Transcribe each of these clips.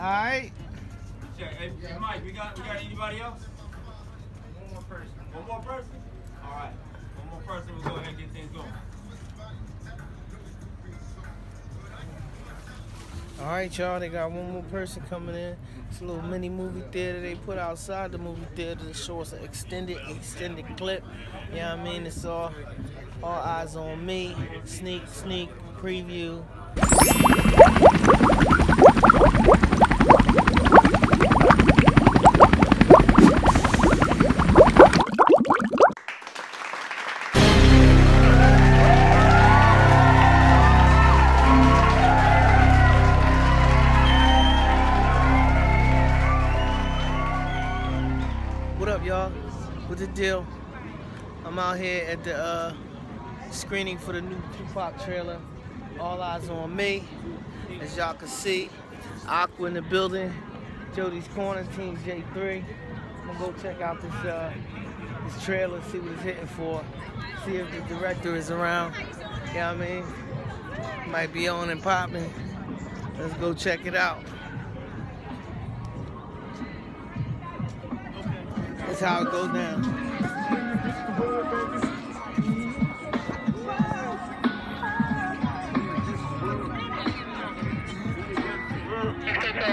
Alright. Check. Hey, Mike, we got anybody else? One more person. One more person? Alright. One more person, we'll go ahead and get things going. Alright, y'all, they got one more person coming in. It's a little mini movie theater they put outside the movie theater to show us an extended clip. You know what I mean? It's all eyes on me. Sneak preview. What up, y'all? What's the deal? I'm out here at the screening for the new Tupac trailer. All eyes on me. As y'all can see, Aqua in the building. Jody's Corner, Team J3. I'm gonna go check out this trailer, see what it's hitting for. See if the director is around. You know what I mean? Might be on and popping. Let's go check it out. That's how it goes down.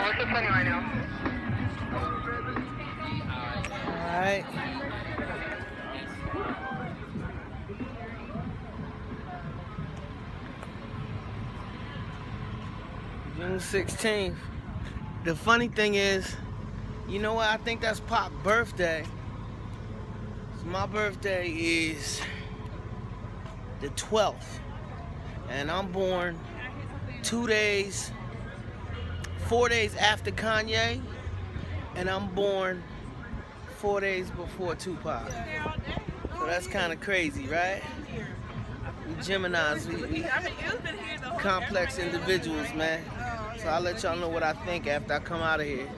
What's the funny right now? Alright. June 16th. The funny thing is, you know what? I think that's Pac's birthday. So my birthday is the 12th. And I'm born 4 days after Kanye. And I'm born 4 days before Tupac. So that's kind of crazy, right? We Geminis, we complex individuals, man. So I'll let y'all know what I think after I come out of here.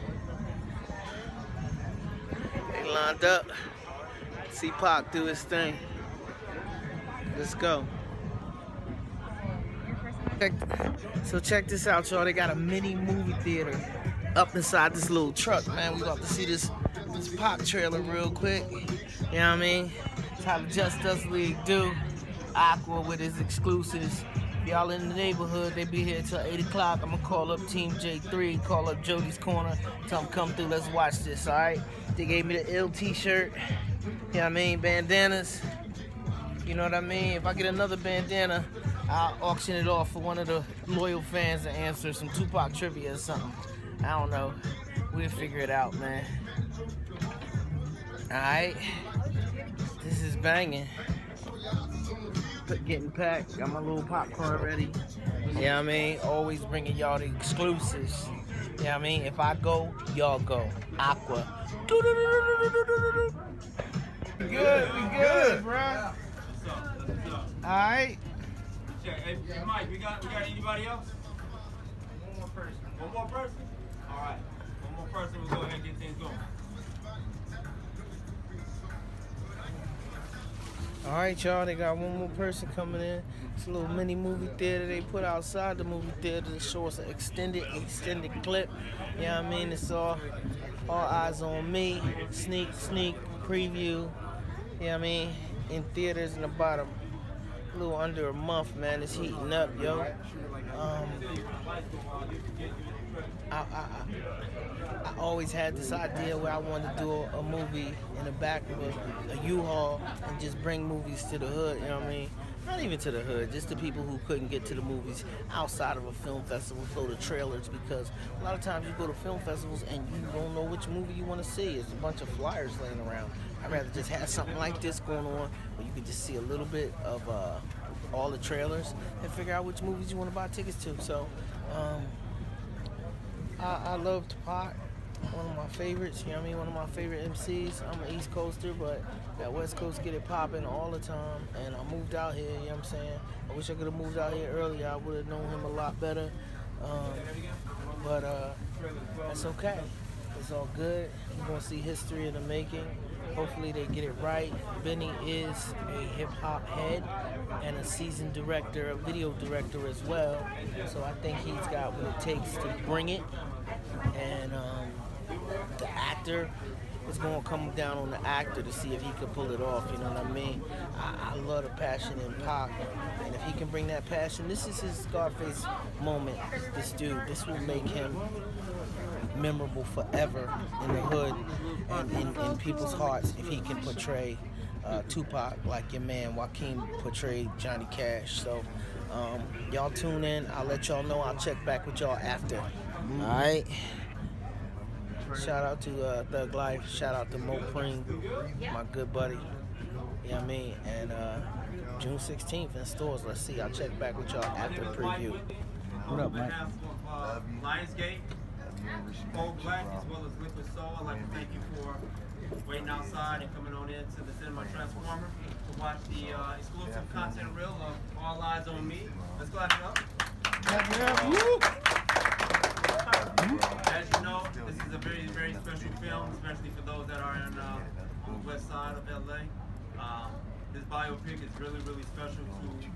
They lined up. See Pac do his thing. Let's go. So check this out, y'all. They got a mini movie theater up inside this little truck, man. We about to see this Pac trailer real quick. You know what I mean? That's how the Just Us League do. Aqua with his exclusives. Y'all in the neighborhood, they be here till 8 o'clock. I'm gonna call up Team J3, call up Jody's Corner, tell them come through, let's watch this, alright? They gave me the ill t-shirt, you know what I mean, bandanas, you know what I mean? If I get another bandana, I'll auction it off for one of the loyal fans to answer some Tupac trivia or something. I don't know, we'll figure it out, man. Alright, this is banging. Getting packed, got my little popcorn ready. You know what I mean? Always bringing y'all the exclusives. You know what I mean? If I go, y'all go. Aqua. We good, bro. Alright. Check. Hey, Mike, we got anybody else? One more person. One more person? Alright. One more person, we'll go ahead and get things going. Alright, y'all, they got one more person coming in. It's a little mini movie theater they put outside the movie theater to show us an extended clip. You know what I mean? It's all eyes on me. Sneak preview. You know what I mean? In theaters in about a little under a month, man. It's heating up, yo. I always had this idea where I wanted to do a movie in the back of a U-Haul and just bring movies to the hood, you know what I mean? Not even to the hood, just the people who couldn't get to the movies outside of a film festival, throw the trailers, because a lot of times you go to film festivals and you don't know which movie you want to see. It's a bunch of flyers laying around. I'd rather just have something like this going on where you can just see a little bit of all the trailers and figure out which movies you want to buy tickets to. So, I love Tupac, one of my favorites, you know what I mean, one of my favorite MCs. I'm an East Coaster, but that West Coast get it popping all the time, and I moved out here, you know what I'm saying. I wish I could have moved out here earlier. I would have known him a lot better, but that's okay. It's all good. You're going to see history in the making. Hopefully they get it right. Benny is a hip-hop head and a seasoned director, a video director as well. So I think he's got what it takes to bring it. And the actor is going to come down on the actor to see if he can pull it off, you know what I mean? I love the passion in Pac, and if he can bring that passion, this is his Scarface moment, this dude. This will make him memorable forever in the hood and in people's hearts if he can portray Tupac like your man Joaquin portrayed Johnny Cash. So y'all tune in. I'll let y'all know. I'll check back with y'all after. All right. Shout out to Thug Life. Shout out to Mo Preem, my good buddy. You know what I mean? And June 16th in stores. Let's see. I'll check back with y'all after the preview. What up, Mike? Lionsgate, Cold Black, as well as Liquid Soul. I'd like to thank you for waiting outside and coming on in to the Cinema Transformer to watch the exclusive content reel of All Eyes on Me. Let's clap it up. As you know, this is a very, very special film, especially for those that are on the west side of LA. This biopic is really, really special to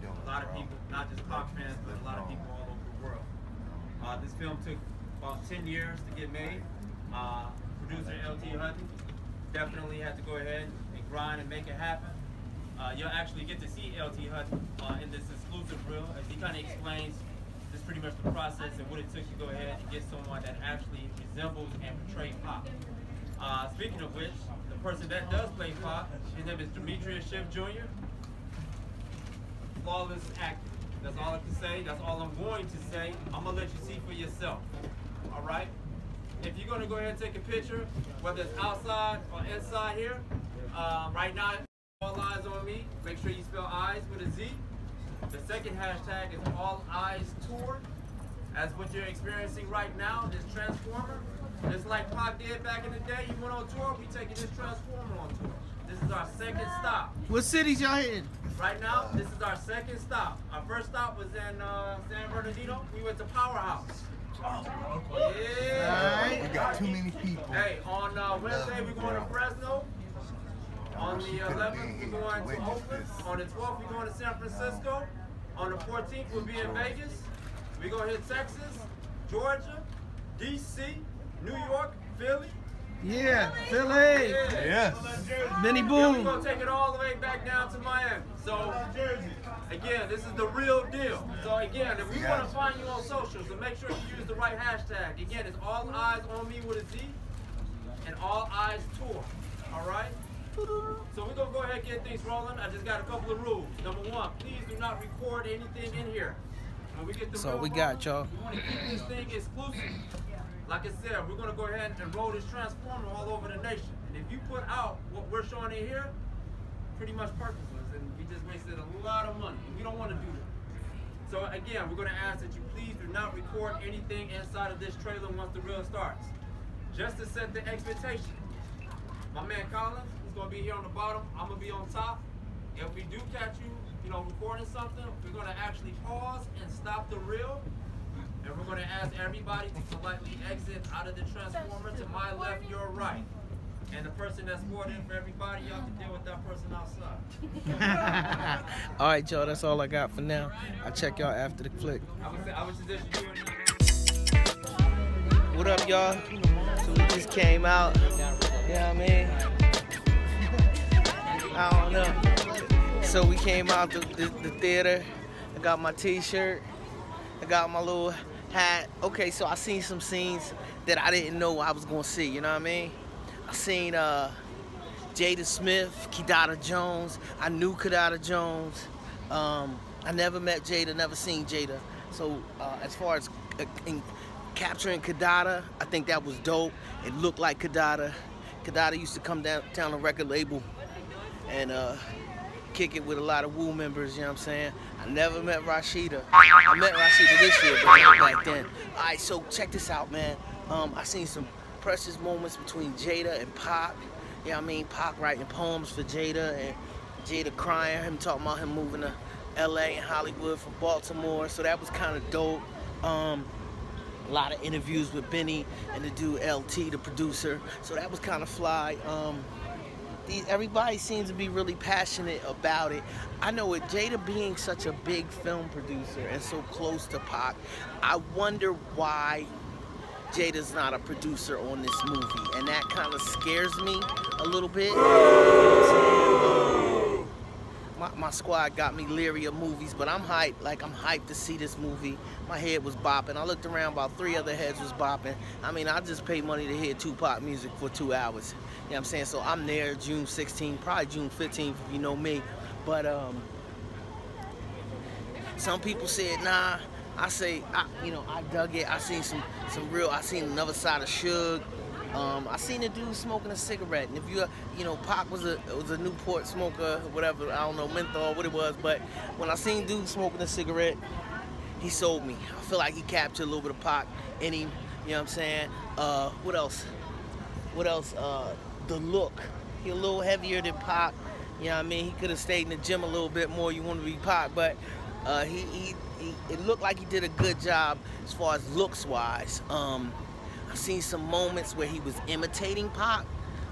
a lot of people, not just Pac fans, but a lot of people all over the world. This film took about 10 years to get made. Producer LT Hutton definitely had to go ahead and grind and make it happen. You'll actually get to see LT Hutton in this exclusive reel as he kind of explains just pretty much the process and what it took to go ahead and get someone that actually resembles and portrays Pac. Speaking of which, the person that does play Pac, his name is Demetrius Shipp Jr. Flawless acting. That's all I can say. That's all I'm going to say. I'm going to let you see for yourself. All right? If you're going to go ahead and take a picture, whether it's outside or inside here, right now, All Eyes on Me. Make sure you spell eyes with a Z. The second hashtag is All Eyes Tour. As what you're experiencing right now, this Transformer, just like Pac did back in the day, he went on tour, we taking this Transformer on tour. This is our second stop. What cities y'all hitting? Right now, this is our second stop. Our first stop was in San Bernardino. We went to Powerhouse. Yeah. We got too many people. Hey, on Wednesday, we're going to Fresno. On the 11th, we're going to Oakland. On the 12th, we're going to San Francisco. On the 14th, we'll be in Vegas. We're going to hit Texas, Georgia, D.C., New York, Philly. Yeah, Philly. Yes. Benny Then Boom. we're going to take it all the way back down to Miami. So, again, this is the real deal. So, again, if we want to find you on social, so make sure you use the right hashtag. Again, it's All Eyes on Me with a Z and All Eyes Tour. All right? So we're going to go ahead and get things rolling. I just got a couple of rules. Number one, please do not record anything in here. When we get the So we got y'all. we want to keep this thing exclusive. Like I said, we're going to go ahead and roll this Transformer all over the nation. And if you put out what we're showing in here, pretty much purposeless. And we just wasted a lot of money. And we don't want to do that. So again, we're going to ask that you please do not record anything inside of this trailer once the reel starts. Just to set the expectation. My man Collins, he's going to be here on the bottom. I'm going to be on top. If we do catch you, recording something, we're going to actually pause and stop the reel. And we're going to ask everybody to politely exit out of the Transformer to my left, your right. And the person that's more in for everybody, y'all can deal with that person outside. All right, y'all, that's all I got for now. I'll check y'all after the flick. I would suggest you do it. What up, y'all? So we just came out. You know what I mean? I don't know. So we came out the theater. I got my t-shirt. I got my little hat. Okay, so I seen some scenes that I didn't know I was gonna see, you know what I mean? I seen Jada Smith, Kidada Jones. I knew Kidada Jones. I never met Jada, never seen Jada. So as far as capturing Kidada, I think that was dope. It looked like Kidada. Kidada used to come down the record label and kick it with a lot of Wu members, you know what I'm saying? I never met Rashida. I met Rashida this year, but not back then. All right, so check this out, man. I seen some precious moments between Jada and Pac. You know what I mean? Pac writing poems for Jada and Jada crying, him talking about him moving to LA and Hollywood from Baltimore. So that was kind of dope. A lot of interviews with Benny and the dude LT, the producer. So that was kind of fly. everybody seems to be really passionate about it. I know with Jada being such a big film producer and so close to Pac, I wonder why Jada's not a producer on this movie, and that kind of scares me a little bit. My squad got me leery of movies, but I'm hyped. Like, I'm hyped to see this movie. My head was bopping. I looked around, about 3 other heads was bopping. I mean, I just paid money to hear Tupac music for 2 hours. You know what I'm saying? So I'm there June 16th, probably June 15th if you know me. But some people said, nah. I say, I dug it. I seen some real. I seen another side of Suge. I seen a dude smoking a cigarette, and if Pac was a Newport smoker, whatever, I don't know, menthol, what it was, but when I seen dude smoking a cigarette, he sold me. I feel like he captured a little bit of Pac in him, you know what I'm saying? What else? The look. He a little heavier than Pac, you know what I mean? He could have stayed in the gym a little bit more, you want to be Pac, but it looked like he did a good job as far as looks-wise. I've seen some moments where he was imitating Pac,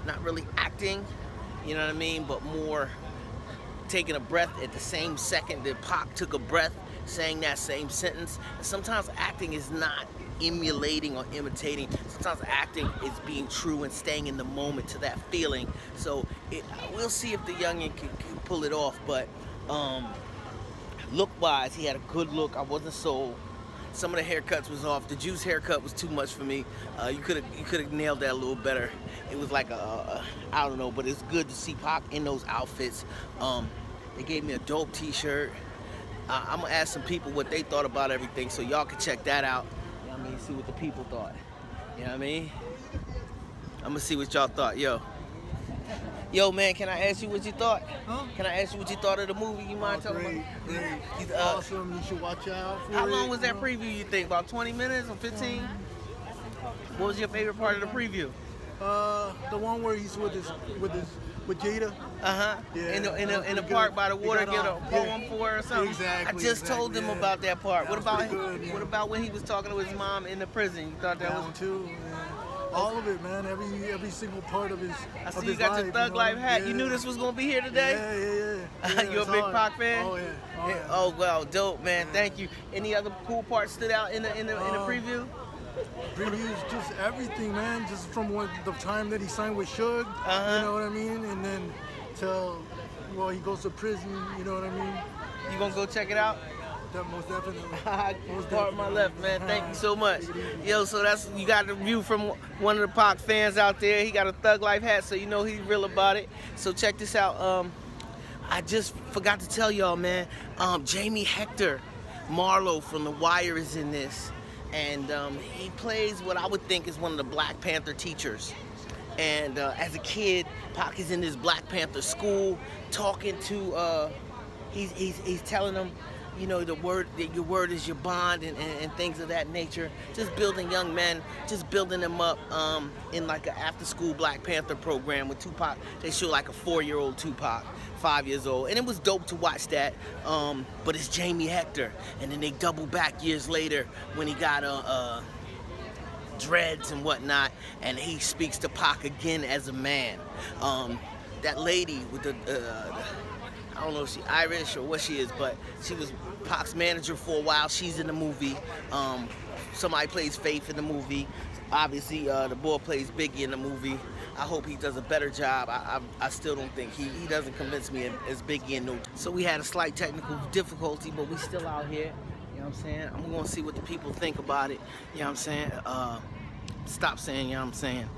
not really acting, you know what I mean, but more taking a breath at the same second that Pac took a breath, saying that same sentence. And sometimes acting is not emulating or imitating. Sometimes acting is being true and staying in the moment to that feeling. So we'll see if the youngin can pull it off, but look-wise, he had a good look. I wasn't sold. Some of the haircuts was off. The Juice haircut was too much for me. You could have nailed that a little better. It was like I don't know, but it's good to see Pac in those outfits. They gave me a dope T-shirt. I'm gonna ask some people what they thought about everything, so y'all can check that out. You know what I mean? See what the people thought. You know what I mean? I'm gonna see what y'all thought. Yo, man, can I ask you what you thought? Huh? Can I ask you what you thought of the movie? You mind telling me? Great. It's awesome. You should watch out for it. How long was that preview, you think? About 20 minutes or 15? What was your favorite part of the preview? The one where he's with Jada. Yeah, in the park by the water, get a poem for her or something. Exactly. I just told them about that part. That What about when he was talking to his mom in the prison? You thought that was one too? Yeah. All of it, man. Every single part of his. I see you got your Thug Life hat. You knew this was gonna be here today? Yeah. You a big Pac fan? Oh yeah. Oh well, dope, man. Yeah. Thank you. Any other cool parts stood out in the preview? Previews, just everything, man. Just from the time that he signed with Suge, you know what I mean, and then till he goes to prison, you know what I mean. You gonna go check it out? Most definitely. Part my left, man. Thank you so much. Yo, so you got a review from one of the Pac fans out there. He got a Thug Life hat, so you know he's real about it. So check this out. I just forgot to tell y'all, man. Jamie Hector Marlowe from The Wire is in this, and he plays what I would think is one of the Black Panther teachers. And as a kid, Pac is in this Black Panther school, talking to. He's telling them, you know, your word is your bond, and things of that nature. Just building young men, just building them up in like an after-school Black Panther program with Tupac. They show like a 4-year-old Tupac, 5 years old, and it was dope to watch that. But it's Jamie Hector, and then they double back years later when he got dreads and whatnot, and he speaks to Pac again as a man. That lady with the I don't know if she's Irish or what she is, but she was Pac's manager for a while. She's in the movie. Somebody plays Faith in the movie. Obviously, the boy plays Biggie in the movie. I hope he does a better job. I still don't think he doesn't convince me as Biggie in no. So we had a slight technical difficulty, but we still out here. You know what I'm saying? I'm gonna see what the people think about it. You know what I'm saying? Stop saying, you know what I'm saying?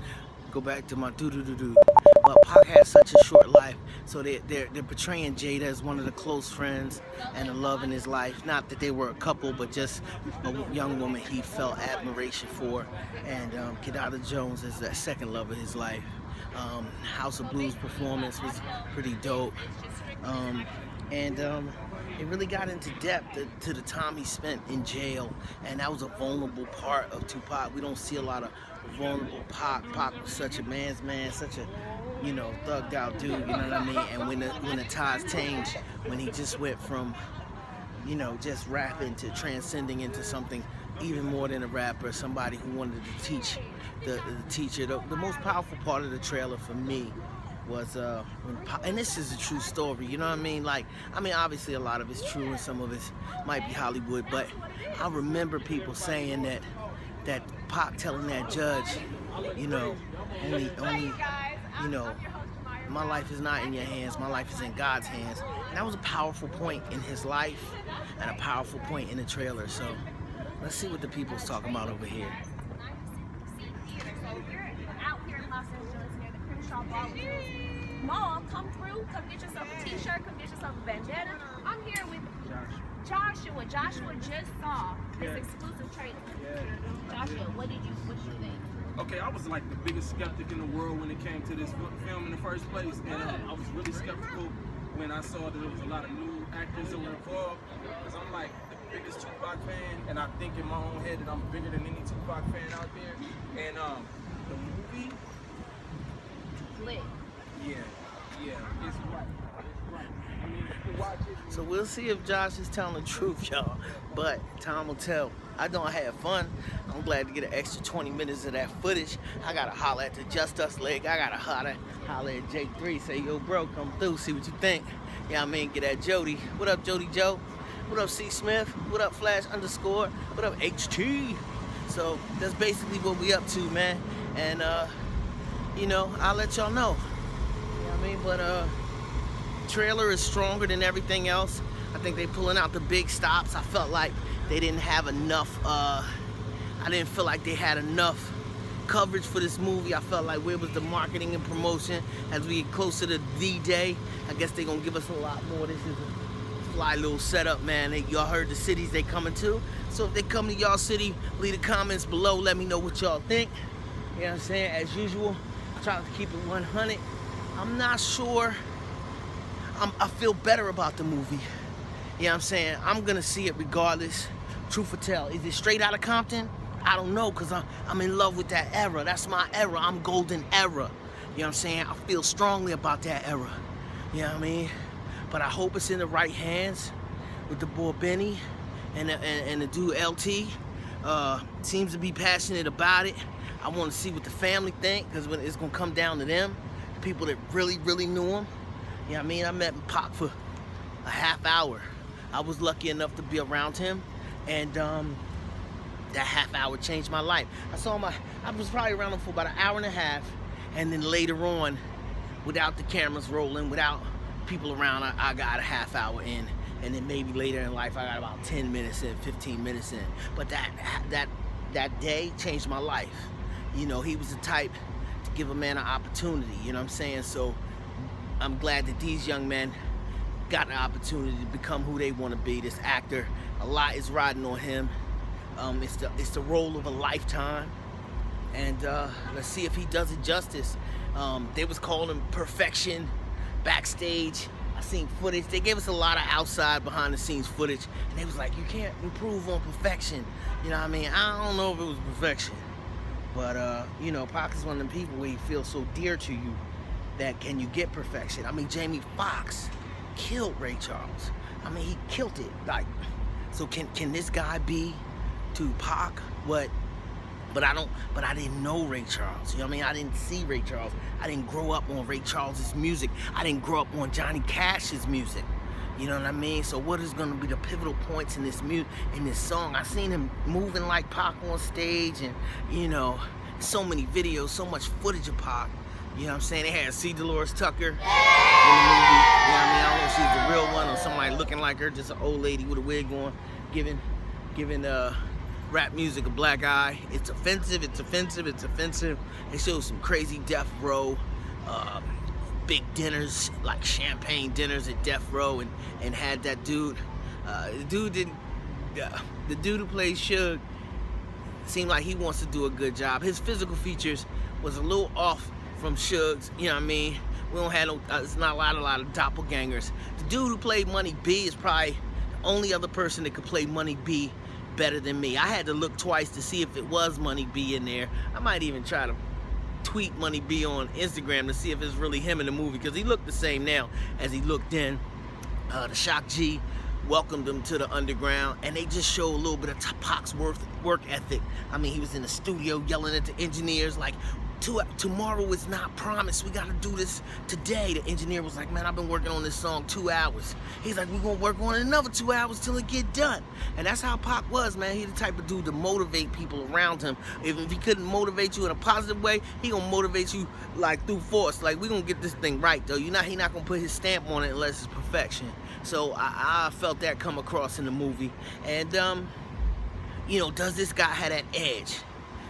Go back to my do-do-do-do. But Pac had such a short life, so they're portraying Jada as one of the close friends and the love in his life. Not that they were a couple, but just a young woman he felt admiration for. And Kidada Jones is that second love of his life. House of Blues performance was pretty dope. It really got into depth to the time he spent in jail, and that was a vulnerable part of Tupac. We don't see a lot of vulnerable Pac. Pac was such a man's man, such a, you know, thugged out dude, you know what I mean? And when the tides changed, when he just went from, you know, just rapping to transcending into something even more than a rapper, somebody who wanted to teach the teacher. The most powerful part of the trailer for me was when Pac, and this is a true story, you know what I mean? Like, I mean, obviously a lot of it's true and some of it might be Hollywood, but I remember people saying that Pac telling that judge, you know, only, you know, my life is not in your hands, my life is in God's hands. And that was a powerful point in his life and a powerful point in the trailer. So let's see what the people's talking about over here. Mall, come through, come get yourself a t-shirt, come get yourself a bandana. I'm here with Joshua. Joshua just saw this exclusive trailer. Joshua, what do you think? Okay, I was like the biggest skeptic in the world when it came to this film in the first place, and I was really skeptical when I saw that there was a lot of new actors that were involved, because I'm like the biggest Tupac fan, and I think in my own head that I'm bigger than any Tupac fan out there. And the movie, Lit. yeah, it's right. I mean, you can watch it. So we'll see if Josh is telling the truth, y'all. But time will tell. I know I had fun. I'm glad to get an extra 20 minutes of that footage. I gotta holler at the Just Us leg. I gotta holler at J3. Say, yo, bro, come through. See what you think. Yeah, I mean, get at Jody. What up, Jody Joe? What up, C Smith? What up, Flash _ What up, HT? So that's basically what we up to, man. And you know, I'll let y'all know. You know what I mean? But trailer is stronger than everything else. I think they pulling out the big stops. I felt like they didn't have enough, I didn't feel like they had enough coverage for this movie. I felt like where was the marketing and promotion as we get closer to D-Day. I guess they're gonna give us a lot more. This is a fly little setup, man. Y'all heard the cities they coming to. So if they come to y'all city, leave the comments below. Let me know what y'all think. You know what I'm saying? As usual, try to keep it 100. I'm not sure. I feel better about the movie. You know what I'm saying? I'm gonna see it regardless. Truth or tell, is it straight out of Compton? I don't know, because I'm in love with that era. That's my era. I'm golden era. You know what I'm saying? I feel strongly about that era. You know what I mean? But I hope it's in the right hands with the boy Benny and the dude LT. Seems to be passionate about it. I want to see what the family think, because when it's gonna come down to them, the people that really, really knew him. You know what I mean? I met Pac for a half hour. I was lucky enough to be around him, and that half hour changed my life. I was probably around him for about an hour and a half, and then later on, without the cameras rolling, without people around, I got a half hour in, and then maybe later in life I got about 10 minutes in, 15 minutes in. But that day changed my life. You know, he was the type to give a man an opportunity, you know what I'm saying? So I'm glad that these young men got an opportunity to become who they want to be. This actor, a lot is riding on him. It's the role of a lifetime, and let's see if he does it justice. They was calling him perfection backstage. I seen footage. They gave us a lot of outside behind the scenes footage, and they was like, you can't improve on perfection. You know what I mean? I don't know if it was perfection, but you know, Pac is one of the people where he feels so dear to you that can you get perfection? I mean, Jamie Foxx killed Ray Charles. I mean, he killed it. Like, so can this guy be to Pac what? But I didn't know Ray Charles. You know what I mean? I didn't see Ray Charles. I didn't grow up on Ray Charles's music. I didn't grow up on Johnny Cash's music. You know what I mean? So what is gonna be the pivotal points in this song? I seen him moving like Pac on stage, and you know, so many videos, so much footage of Pac. You know what I'm saying? They had C. Dolores Tucker in the movie. You know what I mean? I don't know if she's the real one or somebody looking like her, just an old lady with a wig on, giving rap music a black eye. It's offensive, it's offensive, it's offensive. They showed some crazy Death Row, big dinners, like champagne dinners at Death Row, and had that dude, the dude who plays Suge seemed like he wants to do a good job. His physical features was a little off from Suge's, you know what I mean? We don't have no, it's not a lot of doppelgangers. The dude who played Money B is probably the only other person that could play Money B better than me. I had to look twice to see if it was Money B in there. I might even try to tweet Money B on Instagram to see if it's really him in the movie, because he looked the same now as he looked then. The Shock G welcomed him to the underground, and they just show a little bit of Pac's work ethic. I mean, he was in the studio yelling at the engineers like, tomorrow is not promised. We gotta do this today. The engineer was like, man, I've been working on this song 2 hours. He's like, we're gonna work on it another 2 hours till it get done. And that's how Pac was, man. He the type of dude to motivate people around him. If he couldn't motivate you in a positive way, he gonna motivate you like through force. Like, we gonna get this thing right, though. He not gonna put his stamp on it unless it's perfection. So I felt that come across in the movie. And you know, does this guy have that edge?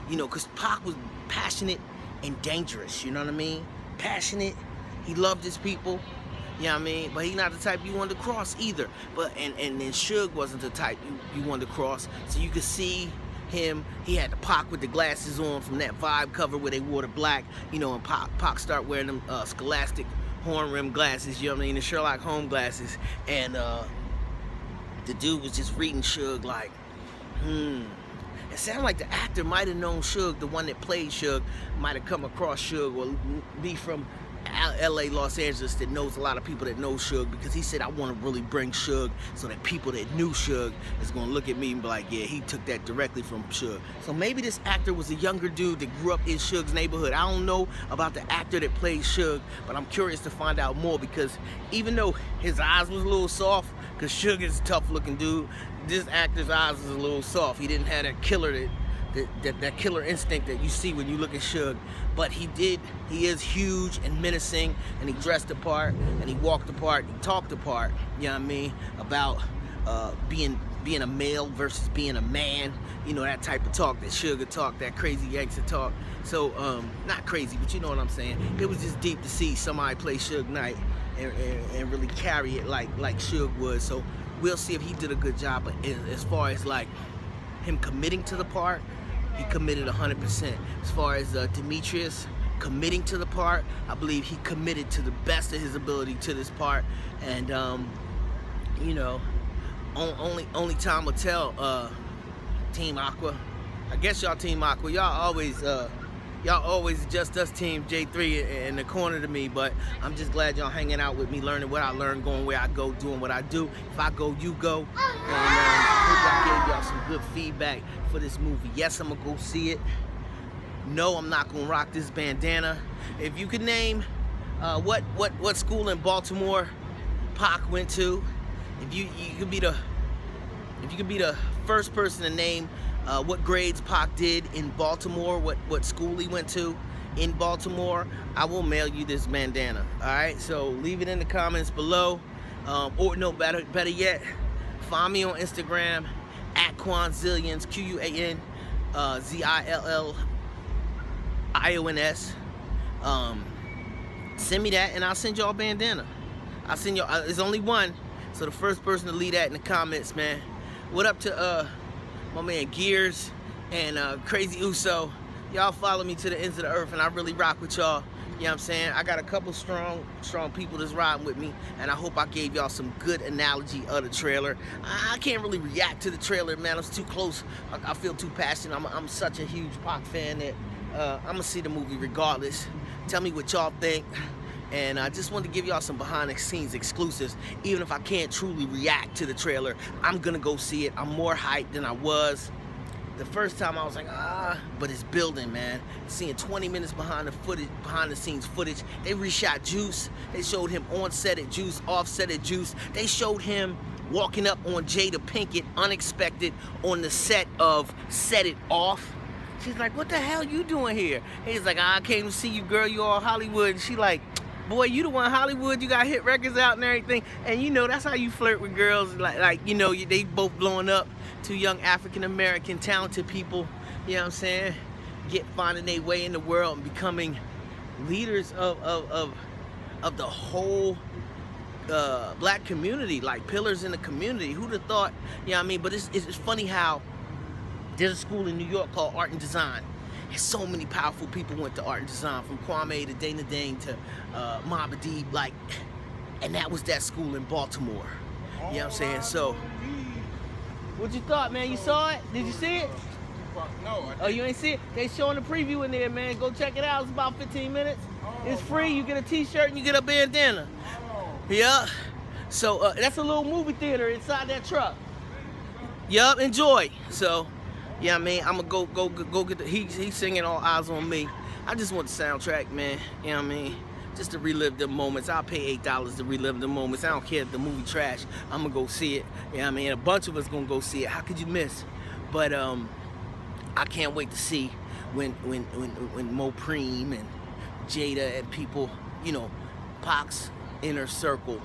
You know, because Pac was passionate and dangerous, you know what I mean? Passionate, he loved his people, you know what I mean? But he's not the type you wanted to cross either. But and then Suge wasn't the type you wanted to cross. So you could see him, he had the Pac with the glasses on from that Vibe cover where they wore the black, you know, and Pac started wearing them scholastic horn rim glasses, you know what I mean? The Sherlock Holmes glasses. And the dude was just reading Suge like, It sounded like the actor might have known Suge, the one that played Suge, might have come across Suge or be from LA, Los Angeles, that knows a lot of people that know Suge, because he said, I want to really bring Suge so that people that knew Suge is going to look at me and be like, yeah, he took that directly from Suge. So maybe this actor was a younger dude that grew up in Suge's neighborhood. I don't know about the actor that played Suge, but I'm curious to find out more, because even though his eyes was a little soft, because Suge is a tough looking dude, this actor's eyes was a little soft. He didn't have that killer that killer instinct that you see when you look at Suge. But he is huge and menacing, and he dressed the part, and he walked the part, he talked the part, you know what I mean, about being a male versus being a man, you know, that type of talk that Suge talk, that crazy gangster talk. So not crazy, but you know what I'm saying. It was just deep to see somebody play Suge Knight and really carry it like Suge would. So we'll see if he did a good job. But as far as like him committing to the part, he committed 100%. As far as Demetrius committing to the part, I believe he committed to the best of his ability to this part. And you know, only time will tell. Team Aqua, I guess y'all Team Aqua. Y'all always just us Team J3 in the corner to me, but I'm just glad y'all hanging out with me, learning what I learned, going where I go, doing what I do. If I go, you go. And I hope I gave y'all some good feedback for this movie. Yes, I'm gonna go see it. No, I'm not gonna rock this bandana. If you could name what school in Baltimore Pac went to, if you could be the first person to name what grades Pac did in Baltimore, what school he went to in Baltimore, I will mail you this bandana. All right, so leave it in the comments below, or no, better yet, find me on Instagram at QUANZILLIONS, QUANZILLIONS. Send me that, and I'll send y'all a bandana. I'll send y'all. There's only one, so the first person to leave that in the comments, man. What up to my man Gears and Crazy Uso? Y'all follow me to the ends of the earth, and I really rock with y'all. You know what I'm saying? I got a couple strong people that's riding with me, and I hope I gave y'all some good analogy of the trailer. I can't really react to the trailer, man. It's too close. I feel too passionate. I'm such a huge Pac fan that I'm gonna see the movie regardless. Tell me what y'all think. And I just wanted to give y'all some behind-the-scenes exclusives. Even if I can't truly react to the trailer, I'm gonna go see it. I'm more hyped than I was. The first time I was like, but it's building, man. Seeing 20 minutes behind the scenes footage. They reshot Juice. They showed him on set at Juice, off set at Juice. They showed him walking up on Jada Pinkett, unexpected, on the set of Set It Off. She's like, what the hell you doing here? He's like, I came to see you, girl. You all Hollywood. And she like, boy, you the one Hollywood, you got hit records out and everything. And you know, that's how you flirt with girls. Like you know, they both blowing up. Two young African-American talented people, you know what I'm saying, finding their way in the world and becoming leaders of the whole black community, like pillars in the community. Who'd have thought, you know what I mean? But it's funny how there's a school in New York called Art and Design. And so many powerful people went to Art and Design, from Kwame to Dana Dane to Mobb Deep, like, and that was that school in Baltimore. You know what I'm saying? So, what you thought, man? You saw it? Did you see it? No. Oh, you ain't see it? They showing the preview in there, man. Go check it out. It's about 15 minutes. It's free. You get a t-shirt and you get a bandana. Yeah. So, that's a little movie theater inside that truck. Yup, enjoy. So, yeah, I mean, I'm gonna go get the, he's singing All Eyes on Me. I just want the soundtrack, man. You know what I mean? Just to relive the moments. I'll pay $8 to relive the moments. I don't care if the movie trash. I'm gonna go see it. You know what I mean? A bunch of us gonna go see it. How could you miss? But I can't wait to see when Mo Preem and Jada and people, you know, Pac's inner circle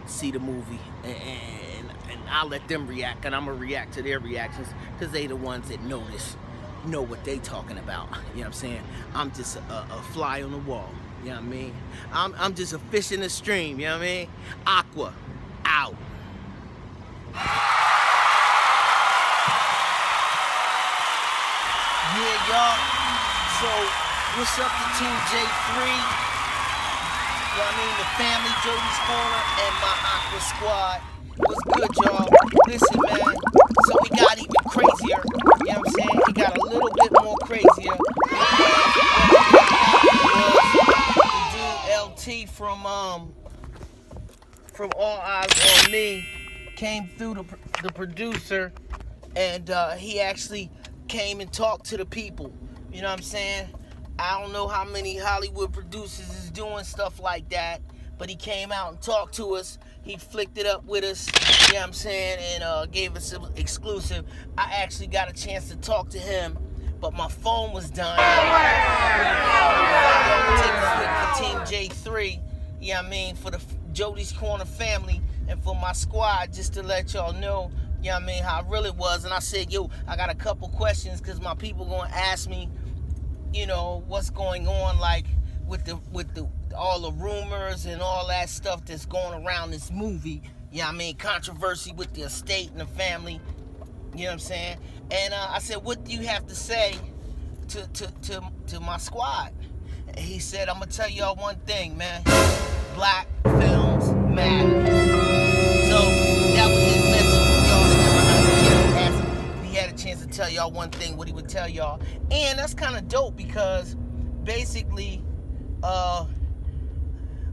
see the movie, and I'll let them react, and I'm gonna react to their reactions, because they the ones that know what they talking about. You know what I'm saying? I'm just a fly on the wall. You know what I mean? I'm just a fish in the stream. You know what I mean? Aqua out. Yeah, y'all. So what's up to Team J3? You know what I mean? The family, Jody's Corner, and my Aqua squad. What's good, y'all? Listen, man. So we got even crazier. You know what I'm saying? It got a little bit more crazier. The dude LT from All Eyes on Me came through the producer, and he actually came and talked to the people. You know what I'm saying? I don't know how many Hollywood producers is doing stuff like that, but he came out and talked to us. He flicked it up with us, you know what I'm saying, and gave us an exclusive. I actually got a chance to talk to him, but my phone was dying. For Team J3, you know what I mean, for the Jody's Corner family, and for my squad, just to let y'all know, you know what I mean, how real it was. And I said, yo, I got a couple questions, because my people gonna ask me, you know, what's going on, like with all the rumors and all that stuff that's going around this movie. You know what I mean? Controversy with the estate and the family. You know what I'm saying? And I said, what do you have to say to my squad? And he said, I'm gonna tell y'all one thing, man. Black films matter. So that was his message for y'all that never had a chance to ask him. He had a chance to tell y'all one thing, what he would tell y'all. And that's kind of dope, because basically,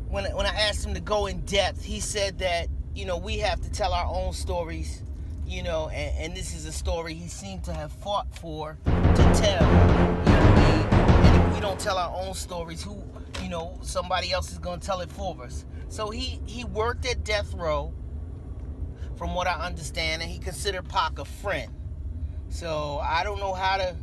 when I asked him to go in depth, he said that, you know, we have to tell our own stories, you know, and this is a story he seemed to have fought for to tell. You know what I mean? And if we don't tell our own stories, who, you know, somebody else is going to tell it for us. So he worked at death row, from what I understand, and he considered Pac a friend. So I don't know how the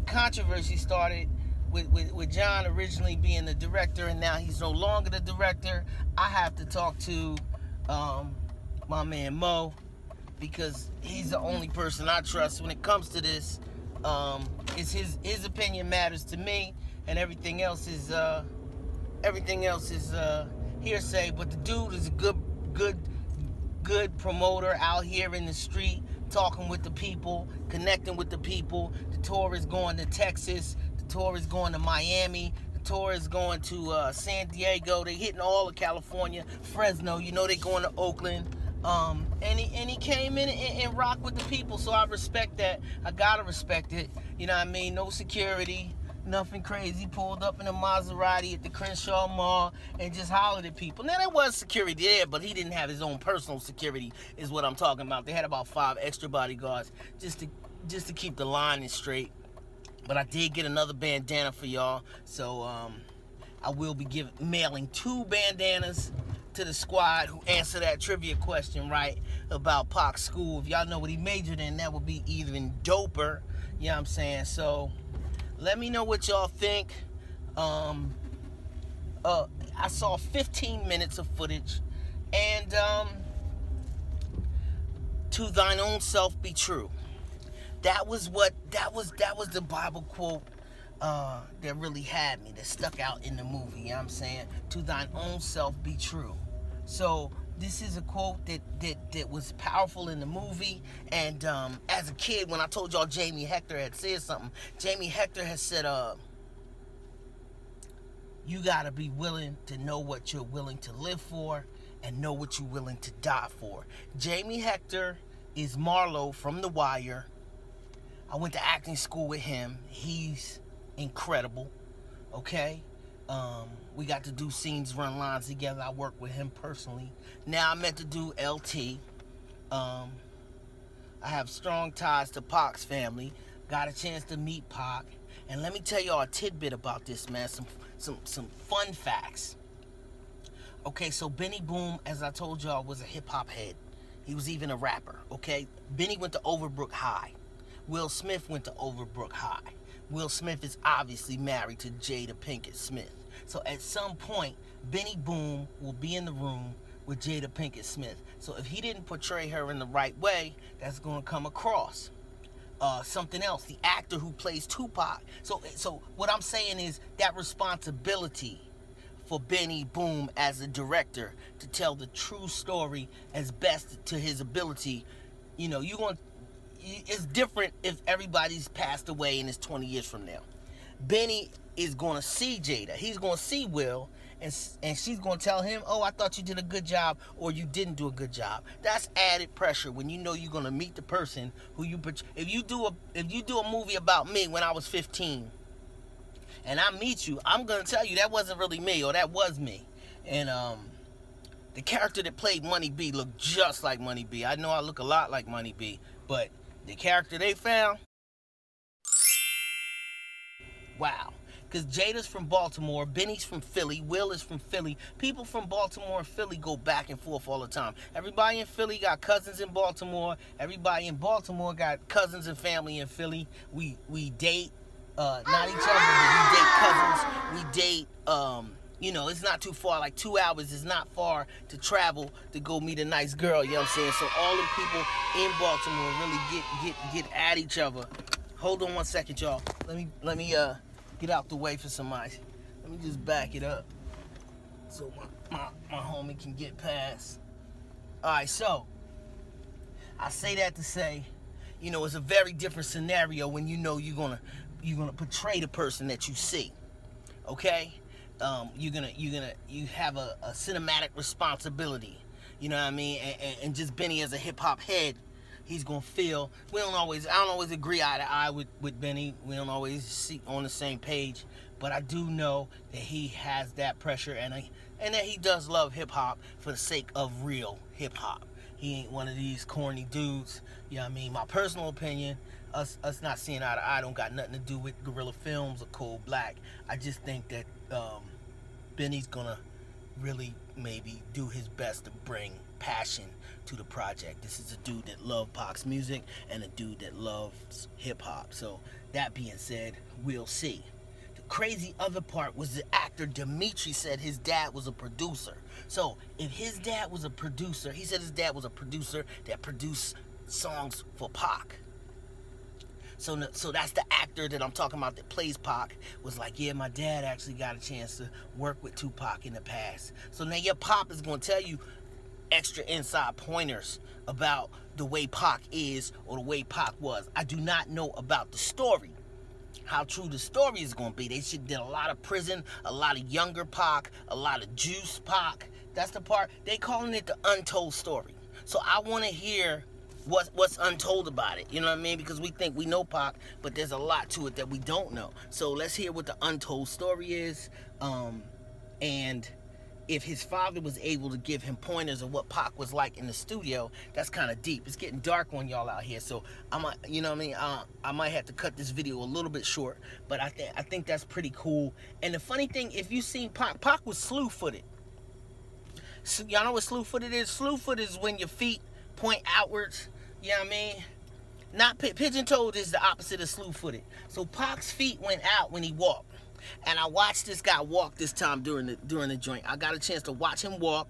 controversy started with John originally being the director, and now he's no longer the director. I have to talk to my man Mo, because he's the only person I trust when it comes to this. It's his opinion matters to me, and everything else is hearsay. But the dude is a good promoter out here in the street, talking with the people, connecting with the people. The tour is going to Texas. The tour is going to Miami. The tour is going to San Diego. They're hitting all of California, Fresno. You know, they're going to Oakland. And he came in and rocked with the people. So I respect that. I gotta respect it. You know what I mean? No security, nothing crazy. Pulled up in a Maserati at the Crenshaw Mall and just hollered at people. Now, there was security there, but he didn't have his own personal security, is what I'm talking about. They had about 5 extra bodyguards just to keep the line straight. But I did get another bandana for y'all. So I will be mailing 2 bandanas to the squad who answer that trivia question right about Pac's school. If y'all know what he majored in, that would be even doper. You know what I'm saying? So let me know what y'all think. I saw 15 minutes of footage, and to thine own self be true. That was the Bible quote that really had me, that stuck out in the movie. You know what I'm saying? To thine own self be true. So this is a quote that was powerful in the movie. And as a kid, when I told y'all Jamie Hector had said something, Jamie Hector has said, you gotta be willing to know what you're willing to live for and know what you're willing to die for. Jamie Hector is Marlowe from The Wire. I went to acting school with him. He's incredible, okay? We got to do scenes, run lines together. I worked with him personally. Now I meant to do LT. I have strong ties to Pac's family. Got a chance to meet Pac. And let me tell y'all a tidbit about this, man. Some fun facts. Okay, so Benny Boom, as I told y'all, was a hip-hop head. He was even a rapper, okay? Benny went to Overbrook High. Will Smith went to Overbrook High. Will Smith is obviously married to Jada Pinkett Smith. So at some point, Benny Boom will be in the room with Jada Pinkett Smith. So if he didn't portray her in the right way, that's going to come across. Something else, the actor who plays Tupac. So what I'm saying is that responsibility for Benny Boom as a director to tell the true story as best to his ability. You know, it's different if everybody's passed away and it's 20 years from now. Benny is going to see Jada. He's going to see Will, and she's going to tell him, oh, I thought you did a good job, or you didn't do a good job. That's added pressure when you know you're going to meet the person who you... If you do a movie about me when I was 15, and I meet you, I'm going to tell you that wasn't really me, or that was me. And the character that played Money B looked just like Money B. I know I look a lot like Money B, but the character they found, wow. Because Jada's from Baltimore, Benny's from Philly, Will is from Philly. People from Baltimore and Philly go back and forth all the time. Everybody in Philly got cousins in Baltimore. Everybody in Baltimore got cousins and family in Philly. We date, not each other, but we date cousins. We date, you know, it's not too far, like 2 hours is not far to travel to go meet a nice girl, you know what I'm saying? So all the people in Baltimore really get at each other. Hold on one second, y'all. Let me get out the way for somebody. Let me just back it up so my homie can get past. Alright, so I say that to say, you know, it's a very different scenario when you know you're gonna portray the person that you see. Okay? You have a cinematic responsibility. You know what I mean? And just Benny as a hip-hop head, he's gonna feel, I don't always agree eye to eye with Benny. We don't always see on the same page, but I do know that he has that pressure and that he does love hip-hop for the sake of real hip-hop. He ain't one of these corny dudes. You know what I mean? My personal opinion, us not seeing eye to eye don't got nothing to do with Guerrilla Films or Cold Black. I just think that Benny's gonna really maybe do his best to bring passion to the project. This is a dude that loves Pac's music and a dude that loves hip-hop. So that being said, we'll see. The crazy other part was the actor Dimitri said his dad was a producer. So if his dad was a producer, he said his dad was a producer that produced songs for Pac. So that's the actor that I'm talking about that plays Pac, was like, yeah, my dad actually got a chance to work with Tupac in the past. So now your pop is going to tell you extra inside pointers about the way Pac is or the way Pac was. I do not know about the story, how true the story is going to be. They should did a lot of prison, a lot of younger Pac, a lot of juice Pac. That's the part. They calling it the untold story. So I want to hear what's untold about it, you know what I mean? Because we think we know Pac, but there's a lot to it that we don't know. So let's hear what the untold story is, and if his father was able to give him pointers of what Pac was like in the studio. That's kind of deep. It's getting dark on y'all out here, so I might, you know what I mean, I might have to cut this video a little bit short, but I think that's pretty cool. And the funny thing, if you seen Pac was slew-footed. So y'all know what slew-footed is? Slew-footed is when your feet point outwards. You know what I mean? Not pigeon-toed is the opposite of slew-footed. So Pac's feet went out when he walked. And I watched this guy walk this time during the joint. I got a chance to watch him walk,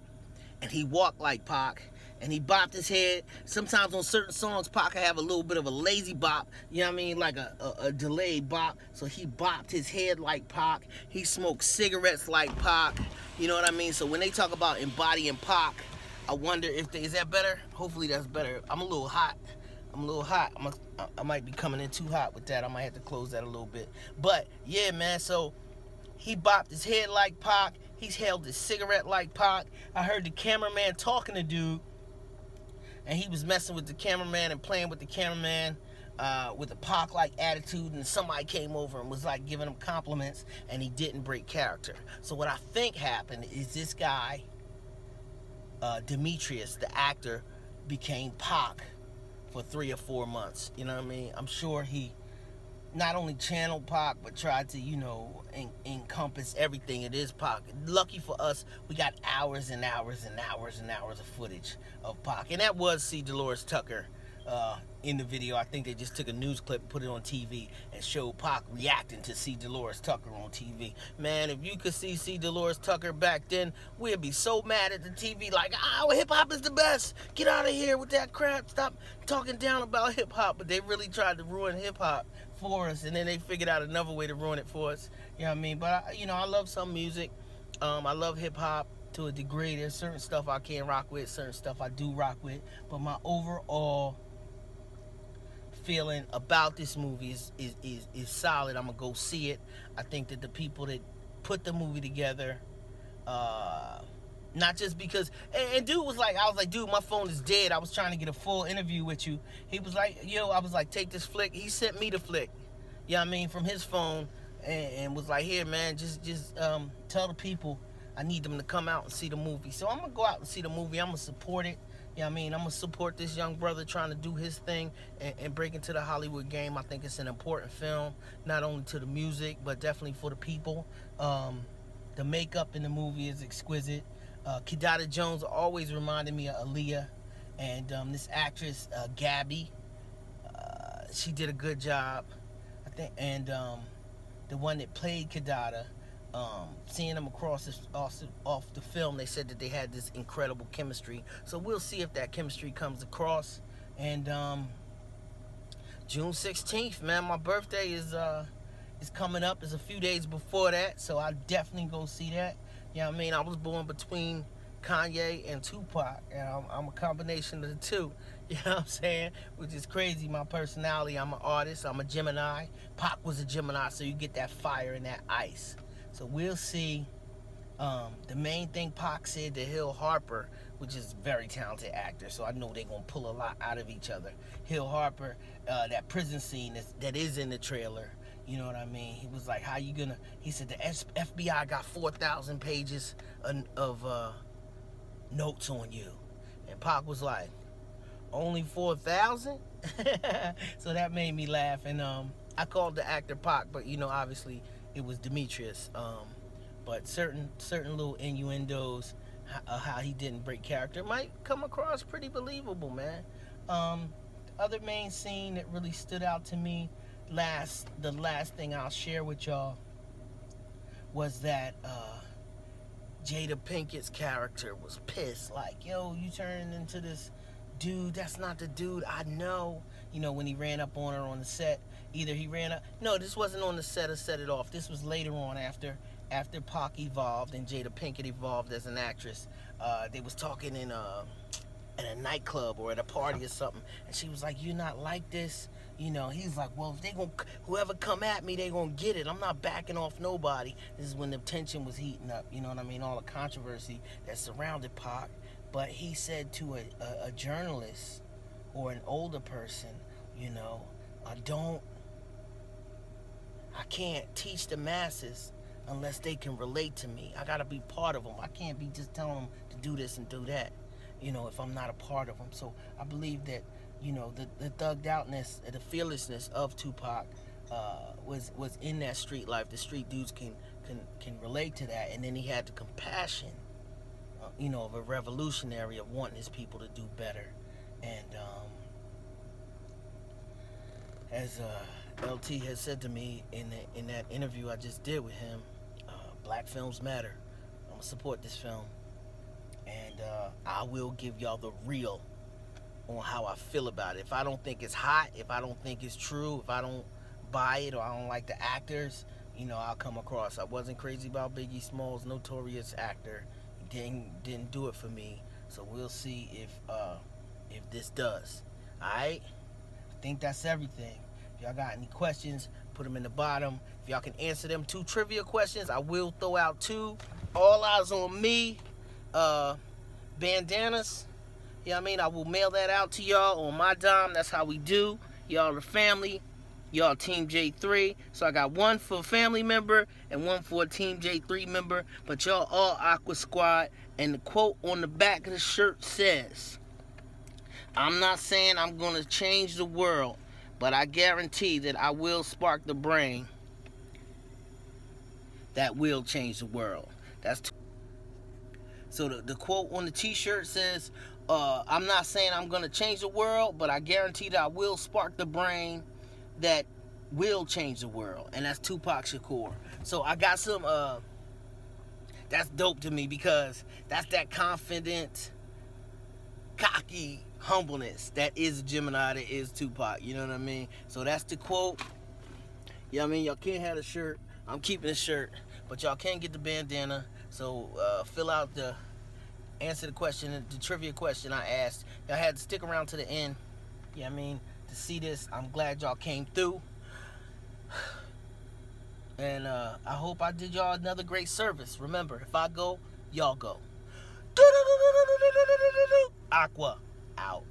and he walked like Pac, and he bopped his head. Sometimes on certain songs, Pac can have a little bit of a lazy bop, you know what I mean, like a delayed bop. So he bopped his head like Pac. He smoked cigarettes like Pac, you know what I mean? So when they talk about embodying Pac, I wonder if is that better? Hopefully that's better. I'm a little hot. I might be coming in too hot with that. I might have to close that a little bit. But yeah, man, so he bopped his head like Pac. He's held his cigarette like Pac. I heard the cameraman talking to dude, and he was messing with the cameraman and playing with the cameraman with a Pac-like attitude, and somebody came over and was like giving him compliments, and he didn't break character. So what I think happened is this guy, Demetrius, the actor, became Pac for 3 or 4 months. You know what I mean? I'm sure he not only channel Pac, but tried to, you know, encompass everything it is Pac. Lucky for us, we got hours and hours and hours and hours of footage of Pac. And that was C. Dolores Tucker in the video. I think they just took a news clip and put it on TV and showed Pac reacting to C. Dolores Tucker on TV. Man, if you could see C. Dolores Tucker back then, we'd be so mad at the TV like, oh, hip-hop is the best. Get out of here with that crap. Stop talking down about hip-hop. But they really tried to ruin hip-hop for us, and then they figured out another way to ruin it for us. You know what I mean? But, you know, I love some music. I love hip-hop to a degree. There's certain stuff I can't rock with, certain stuff I do rock with. But my overall feeling about this movie is solid. I'm gonna go see it. I think that the people that put the movie together, not just because, and dude was like, I was like, dude, my phone is dead. I was trying to get a full interview with you. He was like, yo, I was like, take this flick. He sent me the flick, you know what I mean, from his phone, and was like, here, man, just tell the people I need them to come out and see the movie. So I'm gonna go out and see the movie. I'm gonna support it. You know what I mean? I'm going to support this young brother trying to do his thing and break into the Hollywood game. I think it's an important film, not only to the music, but definitely for the people. The makeup in the movie is exquisite. Kidada Jones always reminded me of Aaliyah. And this actress, Gabby, she did a good job, I think. And the one that played Kidada, seeing them across off the film, they said that they had this incredible chemistry. So we'll see if that chemistry comes across. And June 16th, man, my birthday is coming up. It's a few days before that, so I'll definitely go see that. You know what I mean? I was born between Kanye and Tupac, and I'm a combination of the two. You know what I'm saying? Which is crazy, my personality. I'm an artist. I'm a Gemini. Pac was a Gemini, so you get that fire and that ice. So we'll see. The main thing Pac said to Hill Harper, which is a very talented actor, so I know they're going to pull a lot out of each other. Hill Harper, that prison scene that is in the trailer, you know what I mean? He was like, how you going to... He said the FBI got 4,000 pages of notes on you. And Pac was like, only 4,000? So that made me laugh. And I called the actor Pac, but, you know, obviously... it was Demetrius, but certain little innuendos, how he didn't break character, might come across pretty believable, man. Other main scene that really stood out to me, the last thing I'll share with y'all, was that Jada Pinkett's character was pissed, like, yo, you turned into this dude, that's not the dude I know. You know, when he ran up on her on the set. Either he ran up... No, this wasn't on the set or set it off. This was later on after Pac evolved and Jada Pinkett evolved as an actress. They was talking in at a nightclub or at a party or something. And she was like, you're not like this. You know, he's like, well, if they gonna... whoever come at me, they gonna get it. I'm not backing off nobody. This is when the tension was heating up. You know what I mean? All the controversy that surrounded Pac. But he said to a journalist or an older person, you know, I can't teach the masses unless they can relate to me. I gotta be part of them. I can't be just telling them to do this and do that, you know, if I'm not a part of them. So I believe that, you know, the thugged outness, the fearlessness of Tupac was in that street life. The street dudes can relate to that. And then he had the compassion, you know, of a revolutionary, of wanting his people to do better. And as LT has said to me in that interview I just did with him, black films matter. I'm gonna support this film, and I will give y'all the real on how I feel about it. If I don't think it's hot, if I don't think it's true, if I don't buy it, or I don't like the actors, you know, I'll come across. I wasn't crazy about Biggie Smalls, notorious actor. He didn't do it for me. So we'll see if this does. Alright? I think that's everything. If y'all got any questions, put them in the bottom. If y'all can answer them 2 trivia questions, I will throw out 2 All Eyes on Me bandanas. You know what I mean? I will mail that out to y'all on my dime. That's how we do. Y'all are family. Y'all Team J3. So I got 1 for a family member and 1 for a Team J3 member. But y'all all Aqua Squad. And the quote on the back of the shirt says, I'm not saying I'm going to change the world, but I guarantee that I will spark the brain that will change the world. That's so the quote on the t-shirt says, I'm not saying I'm gonna change the world, but I guarantee that I will spark the brain that will change the world. And that's Tupac Shakur. So I got some that's dope to me, because that's that confident, cocky humbleness that is Gemini, that is Tupac. You know what I mean? So that's the quote. You know what I mean? Y'all can't have the shirt. I'm keeping the shirt, but y'all can get the bandana. So fill out the answer the question, the trivia question I asked. Y'all had to stick around to the end. You know what I mean? To see this. I'm glad y'all came through. And I hope I did y'all another great service. Remember, if I go, y'all go. Aqua out.